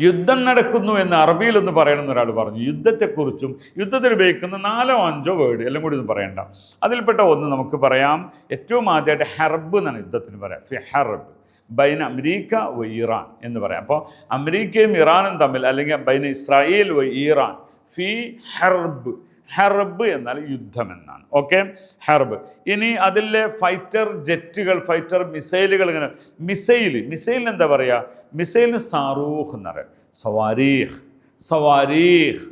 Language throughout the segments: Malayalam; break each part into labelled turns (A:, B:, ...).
A: യുദ്ധം നടക്കുന്നു എന്ന് അറബിയിൽ ഒന്ന് പറയണമെന്ന് ഒരാൾ പറഞ്ഞു. യുദ്ധത്തെക്കുറിച്ചും യുദ്ധത്തിൽ ഉപയോഗിക്കുന്ന 4-5 വേർഡ് എല്ലാം കൂടി ഒന്നും പറയണ്ട. അതിൽപ്പെട്ട ഒന്ന് നമുക്ക് പറയാം. ഏറ്റവും ആദ്യമായിട്ട് ഹർബ് എന്നാണ് യുദ്ധത്തിന് പറയാം. ഫി ഹർബ് ബൈന അമേരിക്ക വ ഇറാൻ എന്ന് പറയാം. അപ്പോൾ അമേരിക്കയും ഇറാനും തമ്മിൽ, അല്ലെങ്കിൽ ബൈന ഇസ്രായേൽ വ ഇറാൻ ഫി ഹർബ്. ഹർബ് എന്നാൽ യുദ്ധം എന്നാണ്. ഓക്കെ, ഹർബ്. ഇനി അതിലെ ഫൈറ്റർ ജെറ്റുകൾ, ഫൈറ്റർ മിസൈലുകൾ, ഇങ്ങനെ മിസൈലിന് എന്താ പറയുക? മിസൈലിന് സാറൂഖ് എന്ന് പറയാം. സവാരീഖ്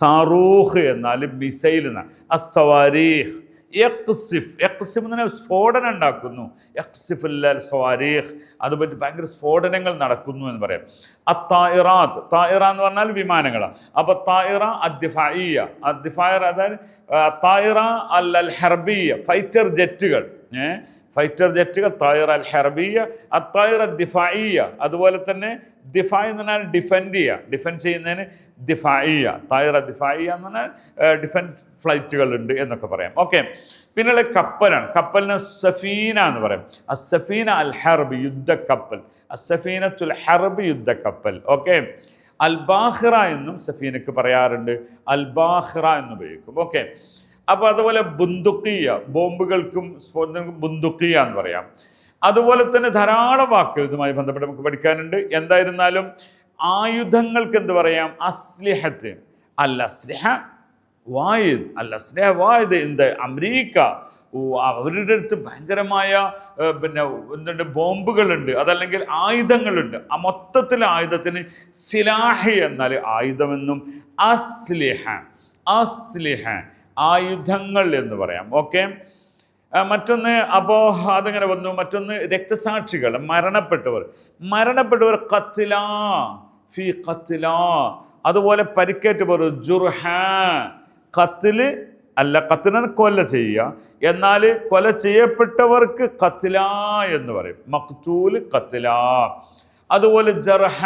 A: സാറൂഖ് എന്നാൽ മിസൈൽ എന്നാണ്. അസ്സവാരീഖ്. യഖ്സിഫ് എന്ന് പറഞ്ഞാൽ സ്ഫോടനം ഉണ്ടാക്കുന്നു. യഖ്സിഫുൽ സവാരീഖ്, അതുപറ്റി ഭയങ്കര സ്ഫോടനങ്ങൾ നടക്കുന്നു എന്ന് പറയാം. അത്തായിറാത്ത് എന്ന് പറഞ്ഞാൽ വിമാനങ്ങളാണ്. അപ്പോൾ തായിറ അദ്ദിഫായിയ, അതായത് തായിറ അൽ ഹർബിയ, ഫൈറ്റർ ജെറ്റുകൾ തായിറ അൽ ഹർബിയ, അത്തായിറ ദിഫായിയ. അതുപോലെ തന്നെ ദിഫായി എന്ന് പറഞ്ഞാൽ ഡിഫെൻഡ് ചെയ്യുന്നതിന് ദിഫായിയ, തായിറ ദിഫായിയ എന്ന് പറഞ്ഞാൽ ഡിഫൻസ് ഫ്ലൈറ്റുകളുണ്ട് എന്നൊക്കെ പറയാം. ഓക്കെ, പിന്നെയുള്ള കപ്പലാണ്. കപ്പലിന് സഫീന എന്ന് പറയും. അസഫീന അൽ ഹർബ്, യുദ്ധക്കപ്പൽ. അസഫീനത്തുൽ ഹർബ്, യുദ്ധക്കപ്പൽ. ഓക്കെ, അൽബാഹിറ എന്നും സഫീനക്ക് പറയാറുണ്ട്. അൽബാഹിറ എന്ന് ഉപയോഗിക്കും. ഓക്കെ, അപ്പോൾ അതുപോലെ ബുന്ദുക്കിയ, ബോംബുകൾക്കും സ്ഫോടനങ്ങൾക്കും ബുന്ദുക്കിയ എന്ന് പറയാം. അതുപോലെ തന്നെ ധാരാളം വാക്കുകൾ ഇതുമായി ബന്ധപ്പെട്ട് നമുക്ക് പഠിക്കാനുണ്ട്. എന്തായിരുന്നാലും ആയുധങ്ങൾക്ക് എന്ത് പറയാം? അസ്ലിഹത്ത്. അസ്ലിഹ വായിദ് ഇന്ത അമേരിക്ക. അവരുടെ അടുത്ത് ഭയങ്കരമായ എന്തുണ്ട്? ബോംബുകളുണ്ട്, അതല്ലെങ്കിൽ ആയുധങ്ങളുണ്ട്. ആ മൊത്തത്തിൽ ആയുധത്തിന് സിലാഹി എന്നാൽ ആയുധമെന്നും, അസ്ലിഹ ആയുധങ്ങൾ എന്ന് പറയാം. ഓക്കെ, മറ്റൊന്ന്, അപ്പോൾ അതിങ്ങനെ വന്നു. മറ്റൊന്ന് രക്തസാക്ഷികൾ, മരണപ്പെട്ടവർ ഖത്ല. അതുപോലെ പരിക്കേറ്റവർ ജുർഹ. ഖത്ലിനെ കൊല ചെയ്യുക, എന്നാൽ കൊല ചെയ്യപ്പെട്ടവർക്ക് ഖത്ല എന്ന് പറയും. മഖ്തൂൽ, ഖത്ല. അതുപോലെ ജർഹ.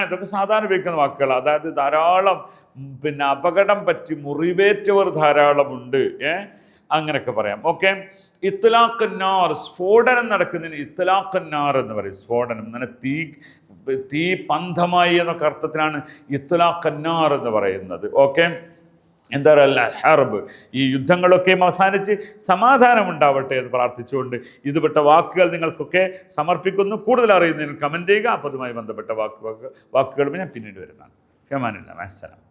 A: ഇതൊക്കെ സാധാരണ ഉപയോഗിക്കുന്ന വാക്കുകൾ. അതായത് ധാരാളം അപകടം പറ്റി മുറിവേറ്റവർ ധാരാളമുണ്ട്. അങ്ങനെയൊക്കെ പറയാം. ഓക്കെ, ഇത്ലാഖന്നാർ, സ്ഫോടനം നടക്കുന്നതിന് ഇത്ലാഖന്നാർ എന്ന് പറയും. സ്ഫോടനം അങ്ങനെ തീ പന്തമായി എന്നൊക്കെ അർത്ഥത്തിലാണ് ഇത്ലാഖന്നാർ എന്ന് പറയുന്നത്. ഓക്കെ, എന്താ പറയുക? ഹർബ്. ഈ യുദ്ധങ്ങളൊക്കെയും അവസാനിച്ച് സമാധാനം ഉണ്ടാവട്ടെ എന്ന് പ്രാർത്ഥിച്ചുകൊണ്ട് ഇതുപെട്ട വാക്കുകൾ നിങ്ങൾക്കൊക്കെ സമർപ്പിക്കുന്നു. കൂടുതൽ അറിയുന്നതിന് കമൻറ്റ് ചെയ്യുക. അപ്പോൾ അതുമായി ബന്ധപ്പെട്ട വാക്കുകളും ഞാൻ പിന്നീട് വരുന്നതാണ്. ഫിമാനില്ലാഹ്. അസ്സലാം.